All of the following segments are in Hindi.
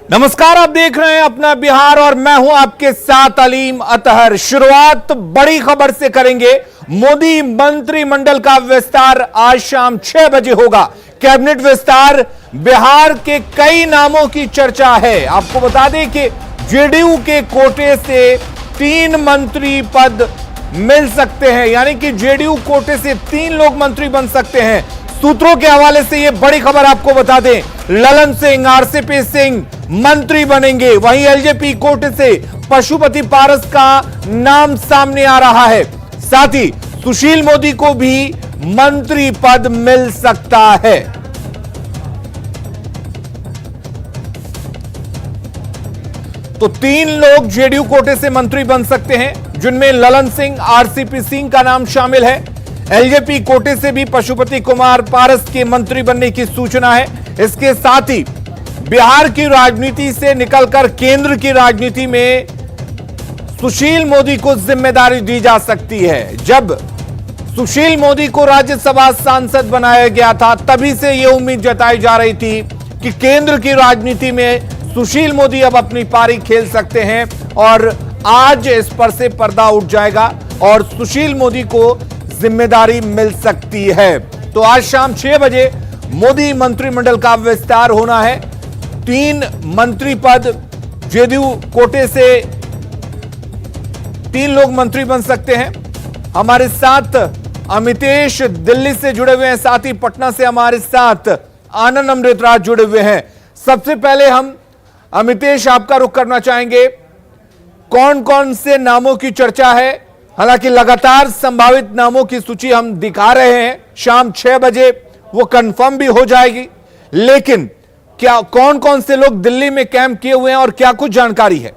नमस्कार, आप देख रहे हैं अपना बिहार और मैं हूं आपके साथ अलीम अतहर। शुरुआत बड़ी खबर से करेंगे। मोदी मंत्रिमंडल का विस्तार आज शाम 6 बजे होगा। कैबिनेट विस्तार, बिहार के कई नामों की चर्चा है। आपको बता दें कि जेडीयू के कोटे से 3 मंत्री पद मिल सकते हैं, यानी कि जेडीयू कोटे से 3 लोग मंत्री बन सकते हैं। सूत्रों के हवाले से यह बड़ी खबर आपको बता दें, ललन सिंह, आरसीपी सिंह मंत्री बनेंगे। वहीं एलजेपी कोटे से पशुपति पारस का नाम सामने आ रहा है। साथ ही सुशील मोदी को भी मंत्री पद मिल सकता है। तो 3 लोग जेडीयू कोटे से मंत्री बन सकते हैं, जिनमें ललन सिंह, आरसीपी सिंह का नाम शामिल है। एलजेपी कोटे से भी पशुपति कुमार पारस के मंत्री बनने की सूचना है। इसके साथ ही बिहार की राजनीति से निकलकर केंद्र की राजनीति में सुशील मोदी को जिम्मेदारी दी जा सकती है। जब सुशील मोदी को राज्यसभा सांसद बनाया गया था, तभी से यह उम्मीद जताई जा रही थी कि केंद्र की राजनीति में सुशील मोदी अब अपनी पारी खेल सकते हैं और आज इस पर से पर्दा उठ जाएगा और सुशील मोदी को जिम्मेदारी मिल सकती है। तो आज शाम 6 बजे मोदी मंत्रिमंडल का विस्तार होना है। 3 मंत्री पद जेडीयू कोटे से 3 लोग मंत्री बन सकते हैं। हमारे साथ अमितेश दिल्ली से जुड़े हुए हैं, साथ ही पटना से हमारे साथ आनंद अमृतराज जुड़े हुए हैं। सबसे पहले हम अमितेश आपका रुख करना चाहेंगे, कौन कौन से नामों की चर्चा है? हालांकि लगातार संभावित नामों की सूची हम दिखा रहे हैं, शाम 6 बजे वो कंफर्म भी हो जाएगी, लेकिन क्या कौन कौन से लोग दिल्ली में कैंप किए हुए हैं और क्या कुछ जानकारी है?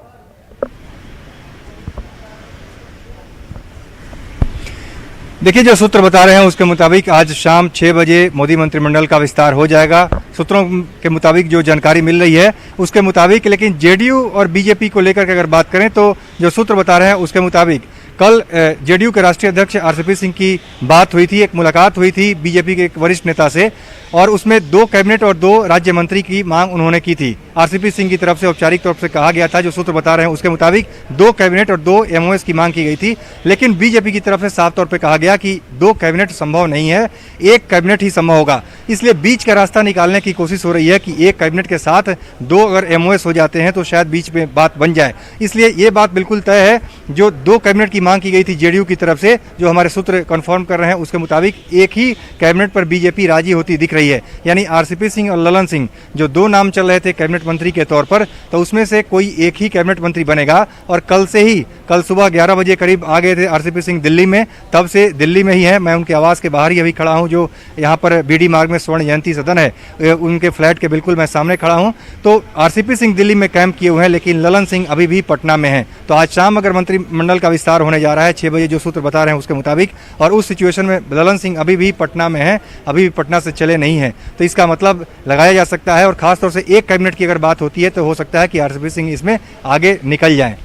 देखिए, जो सूत्र बता रहे हैं उसके मुताबिक आज शाम 6 बजे मोदी मंत्रिमंडल का विस्तार हो जाएगा। सूत्रों के मुताबिक जो जानकारी मिल रही है उसके मुताबिक, लेकिन जेडीयू और बीजेपी को लेकर के अगर बात करें तो जो सूत्र बता रहे हैं उसके मुताबिक कल जेडीयू के राष्ट्रीय अध्यक्ष आरसीपी सिंह की बात हुई थी, एक मुलाकात हुई थी बीजेपी के एक वरिष्ठ नेता से, और उसमें 2 कैबिनेट और 2 राज्य मंत्री की मांग उन्होंने की थी। आरसीपी सिंह की तरफ से औपचारिक तौर से कहा गया था, जो सूत्र बता रहे हैं उसके मुताबिक 2 कैबिनेट और 2 एमओएस की मांग की गई थी, लेकिन बीजेपी की तरफ से साफ तौर पर कहा गया कि 2 कैबिनेट संभव नहीं है, 1 कैबिनेट ही संभव होगा। इसलिए बीच का रास्ता निकालने की कोशिश हो रही है कि 1 कैबिनेट के साथ 2 अगर एमओएस हो जाते हैं तो शायद बीच में बात बन जाए। इसलिए ये बात बिल्कुल तय है, जो 2 कैबिनेट की मांग की गई थी जेडीयू की तरफ से, जो हमारे सूत्र कंफर्म कर रहे हैं उसके मुताबिक 1 ही कैबिनेट पर बीजेपी राजी होती दिख रही है। यानी आरसीपी सिंह और ललन सिंह जो 2 नाम चल रहे थे कैबिनेट मंत्री के तौर पर, तो उसमें से कोई 1 ही कैबिनेट मंत्री बनेगा। और कल सुबह 11 बजे करीब आ गए थे आरसीपी सिंह दिल्ली में, तब से दिल्ली में ही है। मैं उनके आवास के बाहर ही अभी खड़ा हूं, जो यहाँ पर बीडी मार्ग में स्वर्ण जयंती सदन है, उनके फ्लैट के बिल्कुल मैं सामने खड़ा हूँ। तो आरसीपी सिंह दिल्ली में कैंप किए हुए हैं, लेकिन ललन सिंह अभी भी पटना में है। तो आज शाम अगर मंत्रिमंडल का विस्तार होने जा रहा है 6 बजे, जो सूत्र बता रहे हैं उसके मुताबिक, और उस सिचुएशन में ललन सिंह अभी भी पटना में है, अभी भी पटना से चले नहीं है, तो इसका मतलब लगाया जा सकता है, और खासतौर से 1 कैबिनेट की अगर बात होती है तो हो सकता है कि आरसीपी सिंह इसमें आगे निकल जाएं।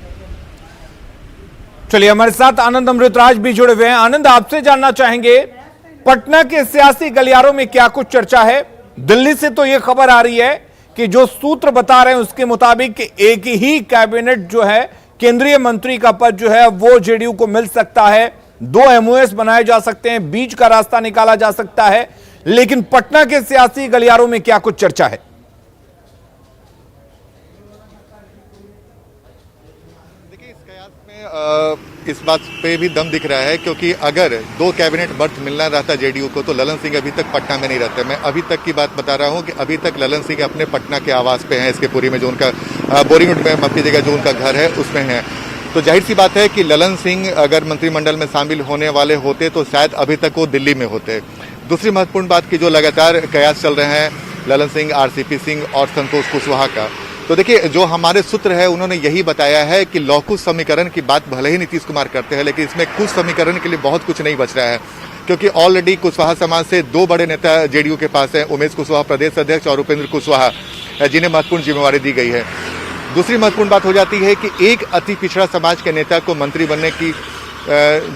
चलिए, हमारे साथ आनंद अमृतराज भी जुड़े हुए हैं। आनंद, आपसे जानना चाहेंगे, पटना के सियासी गलियारों में क्या कुछ चर्चा है? दिल्ली से तो यह खबर आ रही है कि जो सूत्र बता रहे हैं उसके मुताबिक 1 ही कैबिनेट जो है, केंद्रीय मंत्री का पद जो है वो जेडीयू को मिल सकता है, 2 एमओएस बनाए जा सकते हैं, बीच का रास्ता निकाला जा सकता है। लेकिन पटना के सियासी गलियारों में क्या कुछ चर्चा है? देखिए, इस कयास में इस बात पे भी दम दिख रहा है, क्योंकि अगर 2 कैबिनेट बर्थ मिलना रहता जेडीयू को तो ललन सिंह अभी तक पटना में नहीं रहते। मैं अभी तक की बात बता रहा हूं कि अभी तक ललन सिंह अपने पटना के आवास पे हैं, इसके पूरी में जो उनका बोरिंगवुड में माफ कीजिएगा जो उनका घर है उसमें है। तो जाहिर सी बात है कि ललन सिंह अगर मंत्रिमंडल में शामिल होने वाले होते तो शायद अभी तक वो दिल्ली में होते। दूसरी महत्वपूर्ण बात की जो लगातार कयास चल रहे हैं ललन सिंह, आरसीपी सिंह और संतोष कुशवाहा का, तो देखिए जो हमारे सूत्र है उन्होंने यही बताया है कि लौकुश समीकरण की बात भले ही नीतीश कुमार करते हैं, लेकिन इसमें कुछ समीकरण के लिए बहुत कुछ नहीं बच रहा है, क्योंकि ऑलरेडी कुशवाहा समाज से 2 बड़े नेता जेडीयू के पास हैं, उमेश कुशवाहा प्रदेश अध्यक्ष और उपेंद्र कुशवाहा, जिन्हें महत्वपूर्ण जिम्मेवारी दी गई है। दूसरी महत्वपूर्ण बात हो जाती है कि एक अति पिछड़ा समाज के नेता को मंत्री बनने की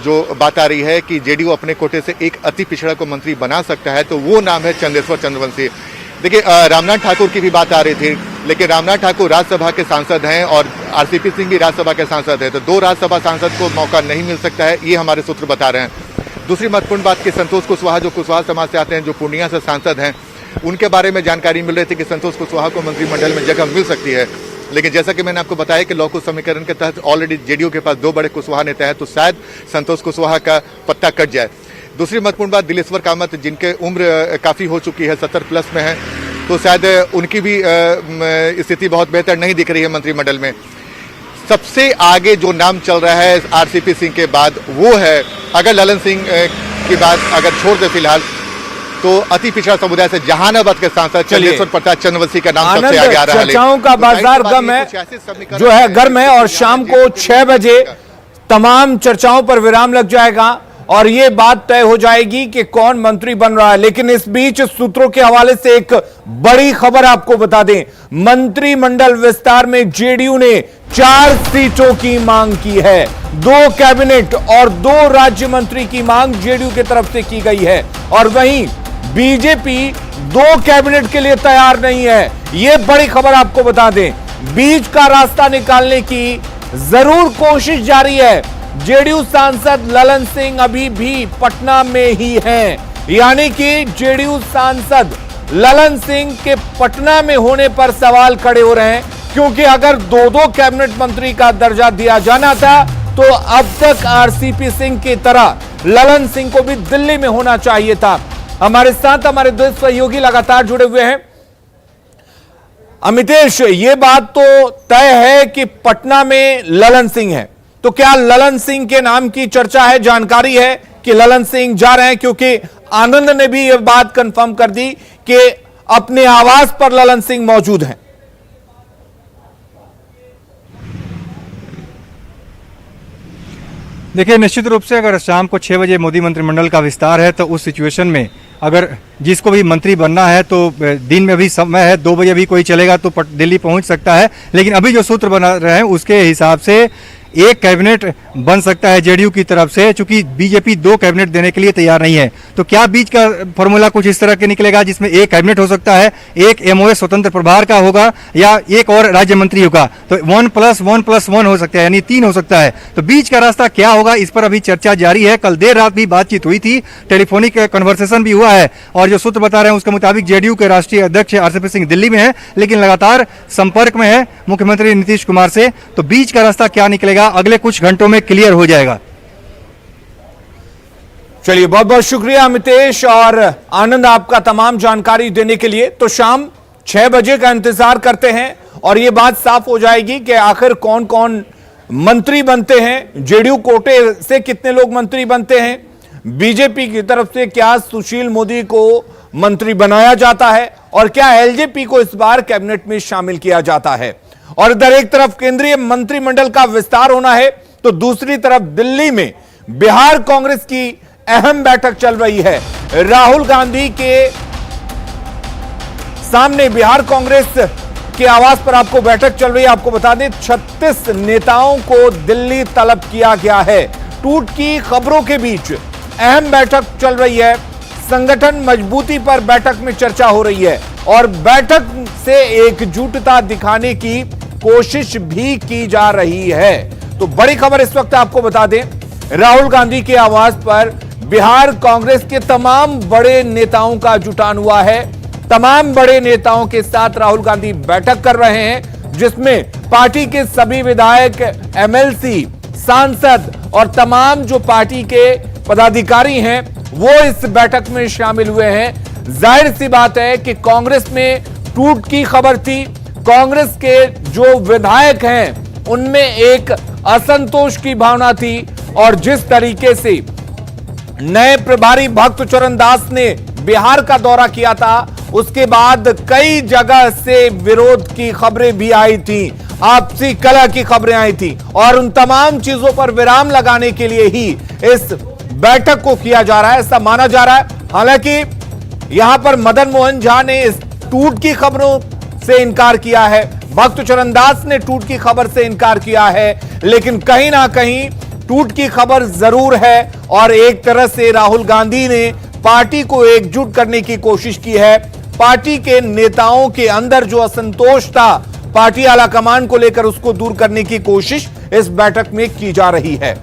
जो बात आ रही है कि जेडीयू अपने कोटे से एक अति पिछड़ा को मंत्री बना सकता है, तो वो नाम है चंदेश्वर चंद्रवंशी। देखिए, रामनाथ ठाकुर की भी बात आ रही थी लेकिन रामनाथ ठाकुर राज्यसभा के सांसद हैं और आरसीपी सिंह भी राज्यसभा के सांसद हैं, तो दो राज्यसभा सांसद को मौका नहीं मिल सकता है, ये हमारे सूत्र बता रहे हैं। दूसरी महत्वपूर्ण बात कि संतोष कुशवाहा जो कुशवाहा समाज से आते हैं, जो पूर्णिया से सांसद हैं, उनके बारे में जानकारी मिल रही थी कि संतोष कुशवाहा को मंत्रिमंडल में जगह मिल सकती है, लेकिन जैसा कि मैंने आपको बताया कि लौह कुश समीकरण के तहत ऑलरेडी जेडीयू के पास दो बड़े कुशवाहा नेता है, तो शायद संतोष कुशवाहा का पत्ता कट जाए। दूसरी महत्वपूर्ण बात, दिलेश्वर कामत जिनके उम्र काफी हो चुकी है, 70+ में है, तो शायद उनकी भी स्थिति बहुत बेहतर नहीं दिख रही है मंत्रिमंडल में। सबसे आगे जो नाम चल रहा है आरसीपी सिंह के बाद वो है, अगर ललन सिंह की बात अगर छोड़ दे फिलहाल, तो अति पिछड़ा समुदाय से जहानाबाद के सांसद चंद्रेश्वर प्रसाद चंद्रवंशी का नाम सबसे आगे आ रहा है। चर्चाओं का बाजार गर्म है, जो है गर्म है, और शाम को 6 बजे तमाम चर्चाओं पर विराम लग जाएगा और ये बात तय हो जाएगी कि कौन मंत्री बन रहा है। लेकिन इस बीच सूत्रों के हवाले से एक बड़ी खबर आपको बता दें, मंत्रिमंडल विस्तार में जेडीयू ने 4 सीटों की मांग की है। 2 कैबिनेट और 2 राज्य मंत्री की मांग जेडीयू की तरफ से की गई है, और वहीं बीजेपी 2 कैबिनेट के लिए तैयार नहीं है। यह बड़ी खबर आपको बता दें, बीच का रास्ता निकालने की जरूर कोशिश जारी है। जेडीयू सांसद ललन सिंह अभी भी पटना में ही हैं, यानी कि जेडीयू सांसद ललन सिंह के पटना में होने पर सवाल खड़े हो रहे हैं, क्योंकि अगर 2-2 कैबिनेट मंत्री का दर्जा दिया जाना था तो अब तक आरसीपी सिंह की तरह ललन सिंह को भी दिल्ली में होना चाहिए था। हमारे साथ हमारे 2 सहयोगी लगातार जुड़े हुए हैं। अमितेश, ये बात तो तय है कि पटना में ललन सिंह है, तो क्या ललन सिंह के नाम की चर्चा है, जानकारी है कि ललन सिंह जा रहे हैं? क्योंकि आनंद ने भी यह बात कंफर्म कर दी कि अपने आवास पर ललन सिंह मौजूद हैं। देखिए, निश्चित रूप से अगर शाम को 6 बजे मोदी मंत्रिमंडल का विस्तार है तो उस सिचुएशन में अगर जिसको भी मंत्री बनना है तो दिन में भी समय है, 2 बजे भी कोई चलेगा तो दिल्ली पहुंच सकता है। लेकिन अभी जो सूत्र बना रहे हैं उसके हिसाब से एक कैबिनेट बन सकता है जेडीयू की तरफ से, चूंकि बीजेपी 2 कैबिनेट देने के लिए तैयार नहीं है। तो क्या बीच का फॉर्मूला कुछ इस तरह के निकलेगा जिसमें एक कैबिनेट हो सकता है, एक एमओएस स्वतंत्र प्रभार का होगा या एक और राज्य मंत्री होगा, तो 1+1+1 हो सकता है, यानी 3 हो सकता है। तो बीच का रास्ता क्या होगा, इस पर अभी चर्चा जारी है। कल देर रात भी बातचीत हुई थी, टेलीफोनिक कन्वर्सेशन भी हुआ है, और जो सूत्र बता रहे हैं उसके मुताबिक जेडीयू के राष्ट्रीय अध्यक्ष आरसीपी सिंह दिल्ली में है, लेकिन लगातार संपर्क में है मुख्यमंत्री नीतीश कुमार से। तो बीच का रास्ता क्या निकलेगा अगले कुछ घंटों में क्लियर हो जाएगा। चलिए, बहुत बहुत शुक्रिया अमितेश और आनंद आपका तमाम जानकारी देने के लिए। तो शाम 6 बजे का इंतजार करते हैं और यह बात साफ हो जाएगी कि आखिर कौन कौन मंत्री बनते हैं, जेडीयू कोटे से कितने लोग मंत्री बनते हैं, बीजेपी की तरफ से क्या सुशील मोदी को मंत्री बनाया जाता है और क्या एलजेपी को इस बार कैबिनेट में शामिल किया जाता है। और इधर एक तरफ केंद्रीय मंत्रिमंडल का विस्तार होना है, तो दूसरी तरफ दिल्ली में बिहार कांग्रेस की अहम बैठक चल रही है। राहुल गांधी के सामने बिहार कांग्रेस के आवास पर आपको बैठक चल रही है। आपको बता दें 36 नेताओं को दिल्ली तलब किया गया है। टूट की खबरों के बीच अहम बैठक चल रही है, संगठन मजबूती पर बैठक में चर्चा हो रही है और बैठक से एकजुटता दिखाने की कोशिश भी की जा रही है। तो बड़ी खबर इस वक्त आपको बता दें, राहुल गांधी के आवास पर बिहार कांग्रेस के तमाम बड़े नेताओं का जुटान हुआ है। तमाम बड़े नेताओं के साथ राहुल गांधी बैठक कर रहे हैं, जिसमें पार्टी के सभी विधायक, एमएलसी, सांसद और तमाम जो पार्टी के पदाधिकारी हैं वो इस बैठक में शामिल हुए हैं। जाहिर सी बात है कि कांग्रेस में टूट की खबर थी, कांग्रेस के जो विधायक हैं उनमें एक असंतोष की भावना थी, और जिस तरीके से नए प्रभारी भक्त चरण दास ने बिहार का दौरा किया था, उसके बाद कई जगह से विरोध की खबरें भी आई थी, आपसी कलह की खबरें आई थी, और उन तमाम चीजों पर विराम लगाने के लिए ही इस बैठक को किया जा रहा है, ऐसा माना जा रहा है। हालांकि यहां पर मदन मोहन झा ने इस टूट की खबरों से इनकार किया है, भक्त चरण दास ने टूट की खबर से इनकार किया है, लेकिन कहीं ना कहीं टूट की खबर जरूर है और एक तरह से राहुल गांधी ने पार्टी को एकजुट करने की कोशिश की है। पार्टी के नेताओं के अंदर जो असंतोष था पार्टी आला कमान को लेकर, उसको दूर करने की कोशिश इस बैठक में की जा रही है।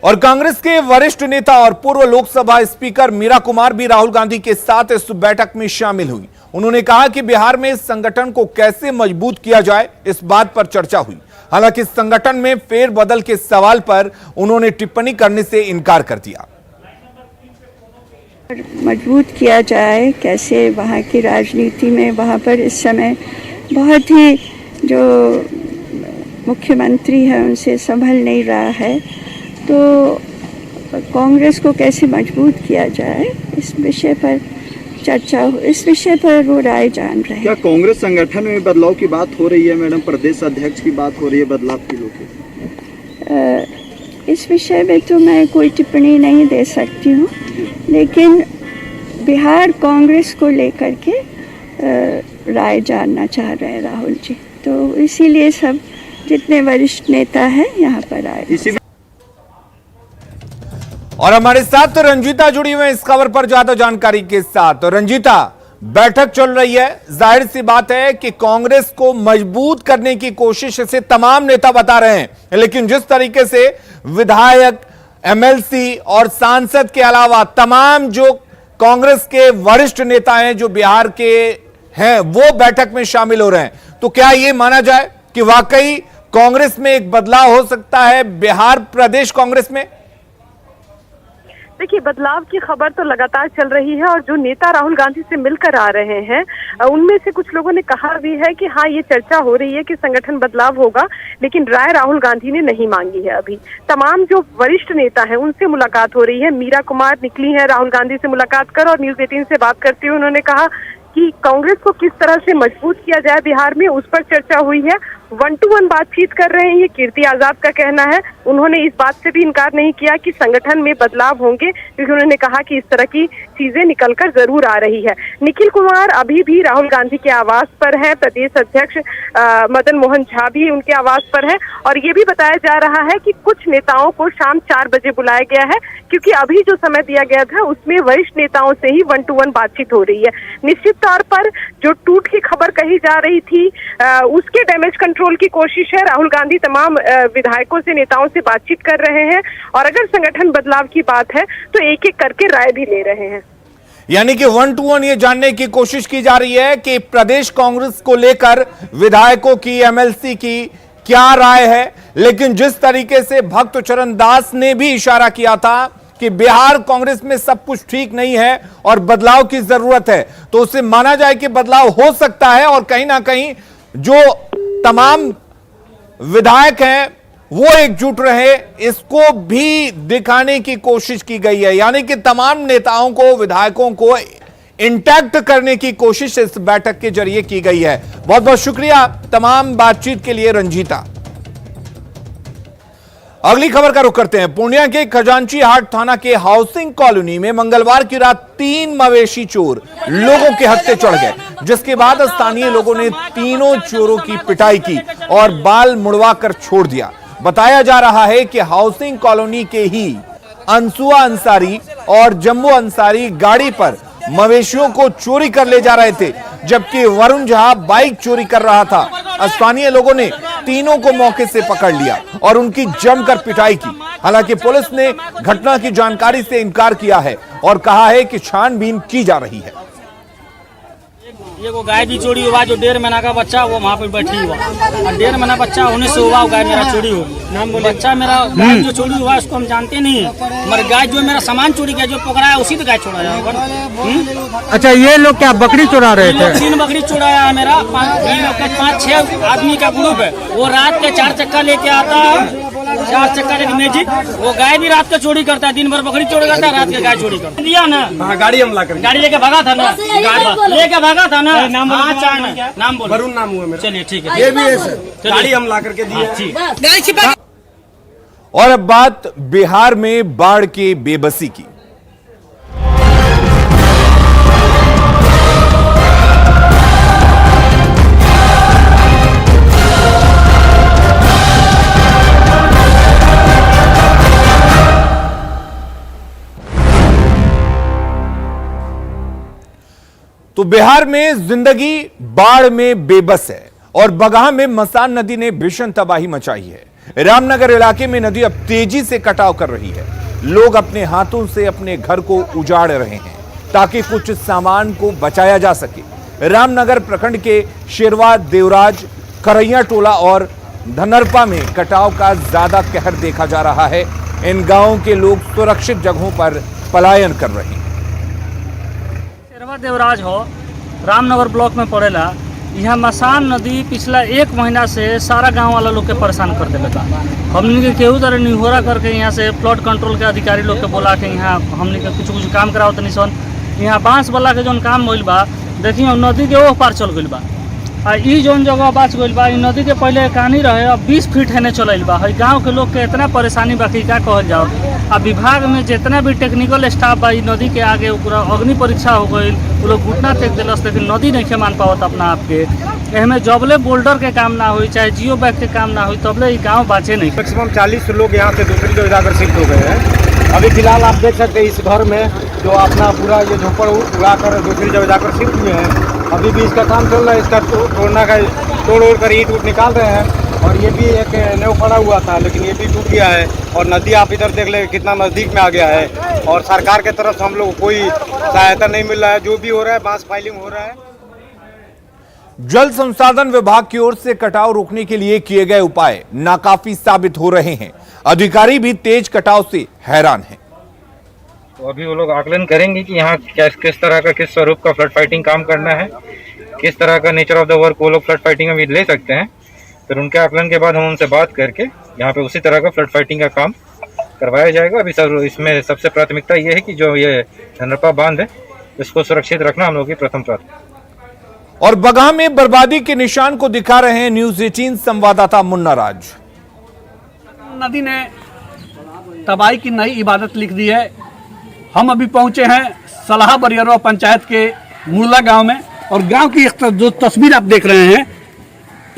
और कांग्रेस के वरिष्ठ नेता और पूर्व लोकसभा स्पीकर मीरा कुमार भी राहुल गांधी के साथ इस बैठक में शामिल हुई। उन्होंने कहा कि बिहार में इस संगठन को कैसे मजबूत किया जाए, इस बात पर चर्चा हुई। हालांकि इस संगठन में फेरबदल के सवाल पर उन्होंने टिप्पणी करने से इनकार कर दिया। मजबूत किया जाए कैसे, वहाँ की राजनीति में वहाँ पर इस समय बहुत ही जो मुख्यमंत्री है उनसे संभल नहीं रहा है, तो कांग्रेस को कैसे मजबूत किया जाए इस विषय पर चर्चा, इस विषय पर वो राय जान रहे हैं। क्या कांग्रेस संगठन में बदलाव की बात हो रही है मैडम? प्रदेश अध्यक्ष की बात हो रही है बदलाव की लोग? इस विषय में तो मैं कोई टिप्पणी नहीं दे सकती हूँ, लेकिन बिहार कांग्रेस को लेकर के राय जानना चाह रहे हैं राहुल जी, तो इसीलिए सब जितने वरिष्ठ नेता हैं यहाँ पर आए। और हमारे साथ रंजीता जुड़ी हुई इस खबर पर ज्यादा जानकारी के साथ। रंजीता, बैठक चल रही है, जाहिर सी बात है कि कांग्रेस को मजबूत करने की कोशिश से तमाम नेता बता रहे हैं, लेकिन जिस तरीके से विधायक, एमएलसी और सांसद के अलावा तमाम जो कांग्रेस के वरिष्ठ नेता हैं जो बिहार के हैं वो बैठक में शामिल हो रहे हैं, तो क्या यह माना जाए कि वाकई कांग्रेस में एक बदलाव हो सकता है बिहार प्रदेश कांग्रेस में? देखिए, बदलाव की खबर तो लगातार चल रही है और जो नेता राहुल गांधी से मिलकर आ रहे हैं उनमें से कुछ लोगों ने कहा भी है कि हाँ, ये चर्चा हो रही है कि संगठन बदलाव होगा, लेकिन राय राहुल गांधी ने नहीं मांगी है। अभी तमाम जो वरिष्ठ नेता हैं उनसे मुलाकात हो रही है। मीरा कुमार निकली है राहुल गांधी से मुलाकात कर, और न्यूज़ 18 से बात करते हुए उन्होंने कहा कि कांग्रेस को किस तरह से मजबूत किया जाए बिहार में, उस पर चर्चा हुई है। 1-to-1 बातचीत कर रहे हैं, ये कीर्ति आजाद का कहना है। उन्होंने इस बात से भी इनकार नहीं किया कि संगठन में बदलाव होंगे, क्योंकि उन्होंने कहा कि इस तरह की चीजें निकलकर जरूर आ रही है। निखिल कुमार अभी भी राहुल गांधी के आवास पर है, प्रदेश अध्यक्ष मदन मोहन झा भी उनके आवास पर है, और ये भी बताया जा रहा है कि कुछ नेताओं को शाम 4 बजे बुलाया गया है, क्योंकि अभी जो समय दिया गया था उसमें वरिष्ठ नेताओं से ही 1-to-1 बातचीत हो रही है। निश्चित तौर पर जो टूट की खबर कही जा रही थी उसके डैमेज कंट्रोल की कोशिश है। राहुल गांधी तमाम विधायकों से, नेताओं से बातचीत कर रहे हैं, और अगर संगठन बदलाव की बात है तो एक एक करके राय भी ले रहे हैं। यानी कि 1-to-1 ये जानने की कोशिश की जा रही है कि प्रदेश कांग्रेस को लेकर विधायकों की, एमएलसी की क्या राय है। लेकिन जिस तरीके से भक्त चरण दास ने भी इशारा किया था कि बिहार कांग्रेस में सब कुछ ठीक नहीं है और बदलाव की जरूरत है, तो उसे माना जाए कि बदलाव हो सकता है, और कहीं ना कहीं जो तमाम विधायक हैं वो एकजुट रहे, इसको भी दिखाने की कोशिश की गई है। यानी कि तमाम नेताओं को, विधायकों को इंटैक्ट करने की कोशिश इस बैठक के जरिए की गई है। बहुत बहुत शुक्रिया तमाम बातचीत के लिए रंजीता। अगली खबर का रुख करते हैं। पूर्णिया के खजांची हाट थाना के हाउसिंग कॉलोनी में मंगलवार की रात 3 मवेशी चोर लोगों के हत्थे चढ़ गए, जिसके बाद स्थानीय लोगों ने तीनों चोरों की पिटाई की और बाल मुड़वा कर छोड़ दिया। बताया जा रहा है कि हाउसिंग कॉलोनी के ही अंसुआ अंसारी और जम्बो अंसारी गाड़ी पर मवेशियों को चोरी कर ले जा रहे थे, जबकि वरुण झा बाइक चोरी कर रहा था। स्थानीय लोगों ने तीनों को मौके से पकड़ लिया और उनकी जमकर पिटाई की। हालांकि पुलिस ने घटना की जानकारी से इनकार किया है और कहा है कि छानबीन की जा रही है। ये वो गाय भी चोरी हुआ, जो 1.5 महीना का बच्चा वो वहाँ पर बैठी हुआ, और 1.5 महीना बच्चा होने से हुआ गाय मेरा चोरी हो गई। बच्चा मेरा गाय जो चोरी हुआ उसको हम जानते नहीं है, मगर गाय जो मेरा सामान चोरी किया, जो पकड़ा है उसी तो गाय छोड़ा जाएगा। अच्छा, ये लोग क्या बकरी चुरा रहे थे? 3 बकरी चुराया है मेरा। 5-6 आदमी का ग्रुप है। वो रात के 4 चक्का लेके आता है, 4 चक्का लेके मैजिक। वो गाय भी रात को चोरी करता है, दिन भर बकरी चोरी करता है, रात के गाय चोरी करता है। दिया ना गाड़ी हमला कर, गाड़ी लेके भागा था ना, लेके भागा था ना। नाम बोलो। वरुण नाम हुआ मेरा। चलिए ठीक है, ये भी है सर, गाड़ी हमला करके दिया। और अब बात बिहार में बाढ़ की बेबसी की। बिहार में जिंदगी बाढ़ में बेबस है और बगहा में मसान नदी ने भीषण तबाही मचाई है। रामनगर इलाके में नदी अब तेजी से कटाव कर रही है। लोग अपने हाथों से अपने घर को उजाड़ रहे हैं ताकि कुछ सामान को बचाया जा सके। रामनगर प्रखंड के शेरवा, देवराज, करैया टोला और धनरपा में कटाव का ज्यादा कहर देखा जा रहा है। इन गांवों के लोग सुरक्षित जगहों पर पलायन कर रहे हैं। शेरवा देवराज हो, रामनगर ब्लॉक में पड़ेला। यहाँ मसान नदी पिछला 1 महीना से सारा गांव वाला लोग के परेशान कर देले बा। हमनी के केहू तरह निहोरा करके यहाँ से फ्लड कंट्रोल के अधिकारी लोग के बोला के यहाँ हमनी के कुछ काम कराओ तनी सन। यहाँ बांस वाला के जौन काम होइल बा, देखिए नदी के ओह पार चल गइल बा। ई जौन जगह बाच गइल बा, ई नदी के पहले कहानी रहे, अब 20 फीट हेने चलल बा। गाँव के लोग के इतना परेशानी बा कि क्या कहल जाओ। अब विभाग में जितना भी टेक्निकल स्टाफ बा, नदी के आगे पूरा अग्नि परीक्षा हो गई, वो लोग घुटना फेंक दिलस, लेकिन नदी नहीं के मान पावत अपना आप के। एहमे जबले बोल्डर के काम ना हुई, चाहे जियो बैग के काम ना हुई, तबले ये गाँव बाँचे नहीं। मैक्सिमम 40 लोग यहाँ से दूसरी जगह जाकर शिफ्ट हो गए हैं। अभी फिलहाल आप देख सकते हैं इस घर में जो अपना पूरा ये झोपड़ उड़ा कर दूसरी जगह जाकर शिफ्ट हुए हैं। अभी भी इसका काम चल रहा है, इसका तोड़ना का तोड़ कर ईंट उट निकाल रहे हैं। और ये भी एक नेव पड़ा हुआ था, लेकिन ये भी टूट गया है। और नदी आप इधर देख ले कितना नजदीक में आ गया है। और सरकार के तरफ से हम लोग कोई सहायता नहीं मिल रहा है। जो भी हो रहा है बांस फाइलिंग हो रहा है। जल संसाधन विभाग की ओर से कटाव रोकने के लिए किए गए उपाय नाकाफी साबित हो रहे हैं। अधिकारी भी तेज कटाव से हैरान हैं। तो अभी वो लोग आकलन करेंगे कि यहाँ किस तरह का, किस स्वरूप का फ्लड फाइटिंग काम करना है, किस तरह का नेचर ऑफ द वर्क वो लोग फ्लड फाइटिंग में भी ले सकते हैं। फिर उनके आकलन के बाद हम उनसे बात करके यहाँ पे उसी तरह का फ्लड फाइटिंग का काम करवाया जाएगा। अभी सर इसमें सबसे प्राथमिकता ये है कि जो ये धनरपा बांध है इसको सुरक्षित रखना हम लोग की प्रथम प्राथमिकता। और बगहा में बर्बादी के निशान को दिखा रहे हैं न्यूज 18 संवाददाता मुन्ना राज। नदी ने तबाही की नई इबादत लिख दी है। हम अभी पहुंचे हैं सलाह बरियरवा पंचायत के मुरला गांव में। और गांव की जो तस्वीर आप देख रहे हैं,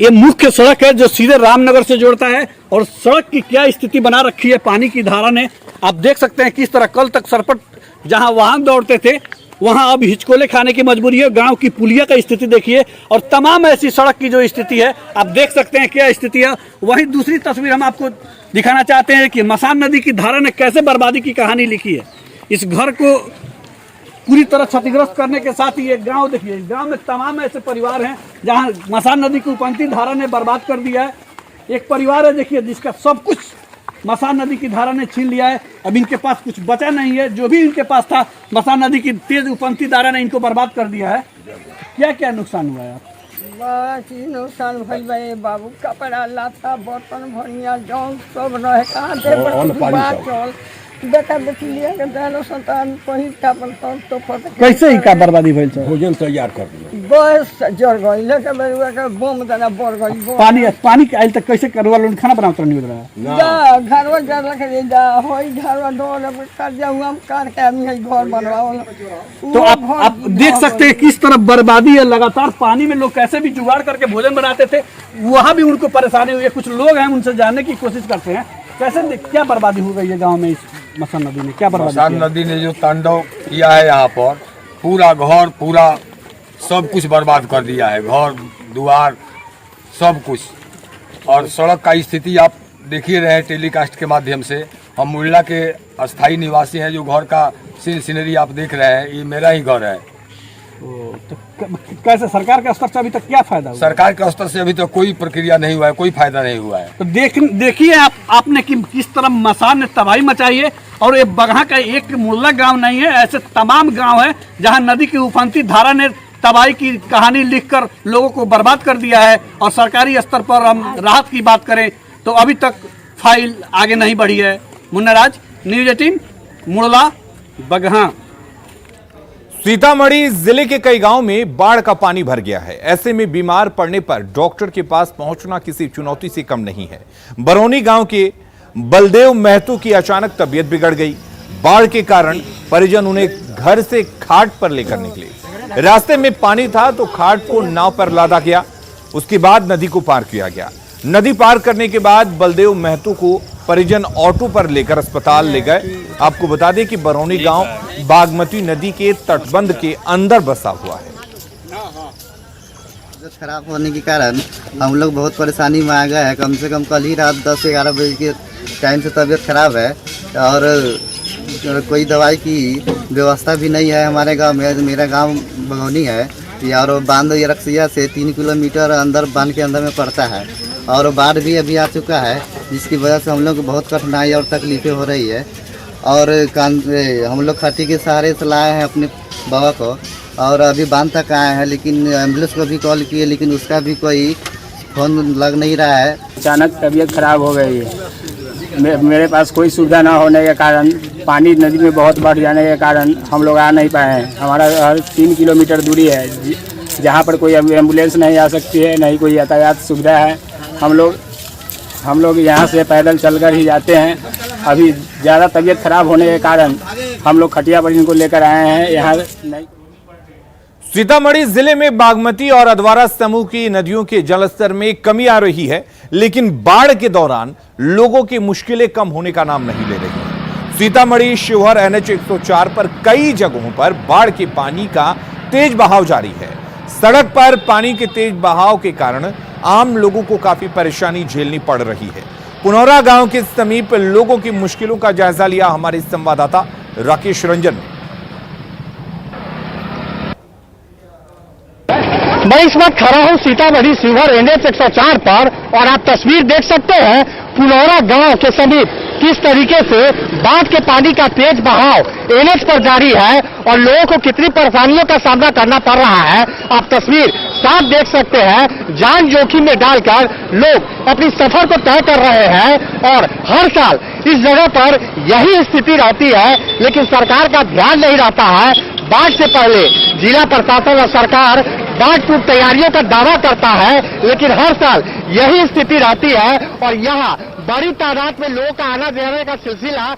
ये मुख्य सड़क है जो सीधे रामनगर से जोड़ता है। और सड़क की क्या स्थिति बना रखी है पानी की धारा ने, आप देख सकते हैं किस तरह कल तक सरपट जहां वाहन दौड़ते थे वहां अब हिचकोले खाने की मजबूरी है। गांव की पुलिया का स्थिति देखिए और तमाम ऐसी सड़क की जो स्थिति है आप देख सकते हैं क्या स्थिति है। वहीं दूसरी तस्वीर हम आपको दिखाना चाहते हैं कि मसान नदी की धारा ने कैसे बर्बादी की कहानी लिखी है। इस घर को पूरी तरह क्षतिग्रस्त करने के साथ ही ये गांव देखिए, इस गांव में तमाम ऐसे परिवार हैं जहां मसान नदी की उपंती धारा ने बर्बाद कर दिया है। एक परिवार है देखिए जिसका सब कुछ मसान नदी की धारा ने छीन लिया है। अब इनके पास कुछ बचा नहीं है। जो भी इनके पास था मसान नदी की तेज उपंती धारा ने इनको बर्बाद कर दिया है। क्या क्या नुकसान हुआ है? बस नुकसान भइल बा। बाबू कपड़ा लाता बर्तन भरिया जौन सब रहे कहाँ दे बेटा बेटी लिया के दालो संतान कहीं का बर्तन तो पता कैसे ही का बर्बादी भइल छ? भोजन तैयार कर दिया बस जर गई लेके बेरुआ के बम देना बढ़ गई। पानी के आइल तक कैसे करवा लोग खाना बनावत नहीं रहा जा घरवा जर लगे जा होई घरवा डोल कर जाऊं हम कार के आदमी घर बनवाओ। तो आप देख सकते हैं किस तरह बर्बादी है। लगातार पानी में लोग कैसे भी जुगाड़ करके भोजन बनाते थे, वहां भी उनको परेशानी हुई है। कुछ लोग हैं उनसे जानने की कोशिश करते हैं कैसे क्या बर्बादी हो गई है गांव में। इस मसान नदी ने क्या बर्बादी मसान नदी ने जो तांडव किया है यहाँ पर, पूरा घर पूरा सब कुछ बर्बाद कर दिया है। घर द्वार सब कुछ। और सड़क का स्थिति आप देख ही रहे हैं टेलीकास्ट के माध्यम से। हम मुरला के अस्थाई निवासी हैं। जो घर का सीनरी आप देख रहे हैं ये मेरा ही घर है। तो कैसे सरकार के स्तर से अभी तक क्या फायदा हुआ? सरकार के स्तर से अभी तक कोई प्रक्रिया नहीं हुआ है, कोई फायदा नहीं हुआ है। तो देखिए आपने कि किस तरह मसान ने तबाही मचाई है। और ये बगहा का एक मुरला गांव नहीं है, ऐसे तमाम गांव है जहां नदी की उफनती धारा ने तबाही की कहानी लिखकर लोगों को बर्बाद कर दिया है। और सरकारी स्तर पर हम राहत की बात करें तो अभी तक फाइल आगे नहीं बढ़ी है। मुन्ना राज, न्यूज 18 मुरला बगहा। सीतामढ़ी जिले के कई गांव में बाढ़ का पानी भर गया है। ऐसे में बीमार पड़ने पर डॉक्टर के पास पहुंचना किसी चुनौती से कम नहीं है। बरौनी गांव के बलदेव महतो की अचानक तबीयत बिगड़ गई। बाढ़ के कारण परिजन उन्हें घर से खाट पर लेकर निकले। रास्ते में पानी था तो खाट को नाव पर लादा गया। उसके बाद नदी को पार किया गया। नदी पार करने के बाद बलदेव महतो को परिजन ऑटो पर लेकर अस्पताल ले गए। आपको बता दें कि बरौनी गांव बागमती नदी के तटबंध के अंदर बसा हुआ है। खराब होने के कारण हम लोग बहुत परेशानी में आ गए हैं। कम से कम कल ही रात 10-11 बजे के टाइम से तबीयत खराब है और कोई दवाई की व्यवस्था भी नहीं है हमारे गांव में। मेरा गांव बगौनी है और बांध रक्सिया से 3 किलोमीटर अंदर बांध के अंदर में पड़ता है और बाढ़ भी अभी आ चुका है, जिसकी वजह से हम लोग को बहुत कठिनाई और तकलीफें हो रही है। और हम लोग खट्टी के सहारे से लाए हैं अपने बाबा को और अभी बांध तक आए हैं, लेकिन एम्बुलेंस को भी कॉल किए लेकिन उसका भी कोई फोन लग नहीं रहा है। अचानक तबीयत खराब हो गई है। मेरे पास कोई सुविधा ना होने के कारण, पानी नदी में बहुत बढ़ जाने के कारण हम लोग आ नहीं पाए हैं। हमारा हर 3 किलोमीटर दूरी है जहाँ पर कोई एम्बुलेंस नहीं आ सकती है, नहीं कोई यातायात सुविधा है। हम लोग यहाँ से पैदल चलकर ही जाते हैं। अभी ज़्यादा तबीयत खराब होने के कारण हम लोग खटिया पर इनको लेकर आए हैं यहाँ नहीं। सीतामढ़ी जिले में बागमती और अधवारा समूह की नदियों के जलस्तर में कमी आ रही है, लेकिन बाढ़ के दौरान लोगों की मुश्किलें कम होने का नाम नहीं ले रही है। सीतामढ़ी शिवहर NH 104 पर कई जगहों पर बाढ़ के पानी का तेज बहाव जारी है। सड़क पर पानी के तेज बहाव के कारण आम लोगों को काफी परेशानी झेलनी पड़ रही है। पुनौरा गांव के समीप लोगों की मुश्किलों का जायजा लिया हमारे संवाददाता राकेश रंजन ने। मैं इस वक्त खड़ा हूँ सीतामढ़ी शिवहर NH 104 पर और आप तस्वीर देख सकते हैं पुनौरा गांव के समीप किस तरीके से बाढ़ के पानी का तेज बहाव NH पर जारी है और लोगों को कितनी परेशानियों का सामना करना पड़ रहा है। आप तस्वीर साफ देख सकते हैं। जान जोखिम में डालकर लोग अपनी सफर को तय कर रहे हैं और हर साल इस जगह पर यही स्थिति रहती है, लेकिन सरकार का ध्यान नहीं रहता है। बाढ़ से पहले जिला प्रशासन और सरकार बाढ़ पूर्व तैयारियों का दावा करता है, लेकिन हर साल यही स्थिति रहती है और यहाँ बड़ी तादाद में लोगों का आना जाने का सिलसिला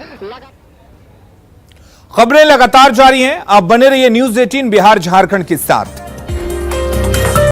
खबरें लगातार जारी हैं। आप बने रहिए न्यूज़ 18 बिहार झारखंड के साथ।